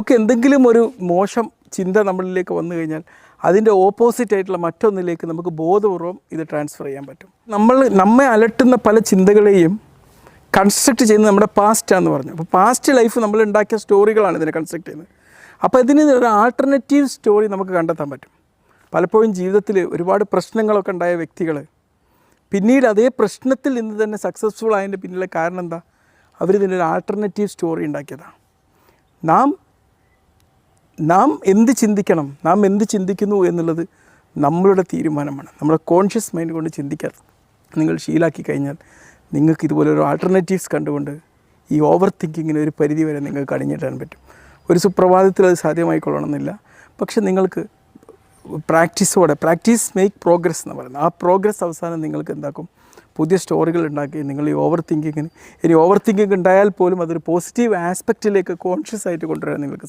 നമുക്ക് എന്തെങ്കിലും ഒരു മോശം ചിന്ത നമ്മളിലേക്ക് വന്നു കഴിഞ്ഞാൽ അതിൻ്റെ ഓപ്പോസിറ്റായിട്ടുള്ള മറ്റൊന്നിലേക്ക് നമുക്ക് ബോധപൂർവം ഇത് ട്രാൻസ്ഫർ ചെയ്യാൻ പറ്റും. നമ്മെ അലട്ടുന്ന പല ചിന്തകളെയും കൺസ്ട്രക്റ്റ് ചെയ്യുന്നത് നമ്മുടെ പാസ്റ്റാന്ന് പറഞ്ഞു. അപ്പോൾ പാസ്റ്റ് ലൈഫ് നമ്മൾ ഉണ്ടാക്കിയ സ്റ്റോറികളാണ് ഇതിനെ കൺസ്ട്രക്റ്റ് ചെയ്യുന്നത്. അപ്പോൾ ഇതിന് ഒരു ആൾട്ടർനേറ്റീവ് സ്റ്റോറി നമുക്ക് കണ്ടെത്താൻ പറ്റും. പലപ്പോഴും ജീവിതത്തിൽ ഒരുപാട് പ്രശ്നങ്ങളൊക്കെ ഉണ്ടായ വ്യക്തികൾ പിന്നീട് അതേ പ്രശ്നത്തിൽ നിന്ന് തന്നെ സക്സസ്ഫുൾ ആയതിൻ്റെ പിന്നിലെ കാരണം എന്താ? അവരിതിനൊരു ആൾട്ടർനേറ്റീവ് സ്റ്റോറി ഉണ്ടാക്കിയതാണ്. നാം എന്ത് ചിന്തിക്കണം, നാം എന്ത് ചിന്തിക്കുന്നു എന്നുള്ളത് നമ്മളുടെ തീരുമാനമാണ്. നമ്മുടെ കോൺഷ്യസ് മൈൻഡ് കൊണ്ട് ചിന്തിക്കാതെ നിങ്ങൾ ശീലാക്കി കഴിഞ്ഞാൽ നിങ്ങൾക്ക് ഇതുപോലൊരു ആൾട്ടർനേറ്റീവ്സ് കണ്ടുകൊണ്ട് ഈ ഓവർ തിങ്കിങ്ങിന് ഒരു പരിധി വരെ നിങ്ങൾക്ക് അണിഞ്ഞിടാൻ പറ്റും. ഒരു സുപ്രഭാതത്തിൽ അത് സാധ്യമായിക്കൊള്ളണമെന്നില്ല. പക്ഷെ നിങ്ങൾക്ക് പ്രാക്ടീസ് മേക്ക് പ്രോഗ്രസ് എന്ന് പറയുന്നത്. ആ പ്രോഗ്രസ് അവസാനം നിങ്ങൾക്ക് എന്താക്കും? പുതിയ സ്റ്റോറികൾ ഉണ്ടാക്കി നിങ്ങൾ ഈ ഓവർ തിങ്കിങ്ങിന് ഉണ്ടായാൽ പോലും അതൊരു പോസിറ്റീവ് ആസ്പെക്റ്റിലേക്ക് കോൺഷ്യസ് ആയിട്ട് കൊണ്ടുവരാൻ നിങ്ങൾക്ക്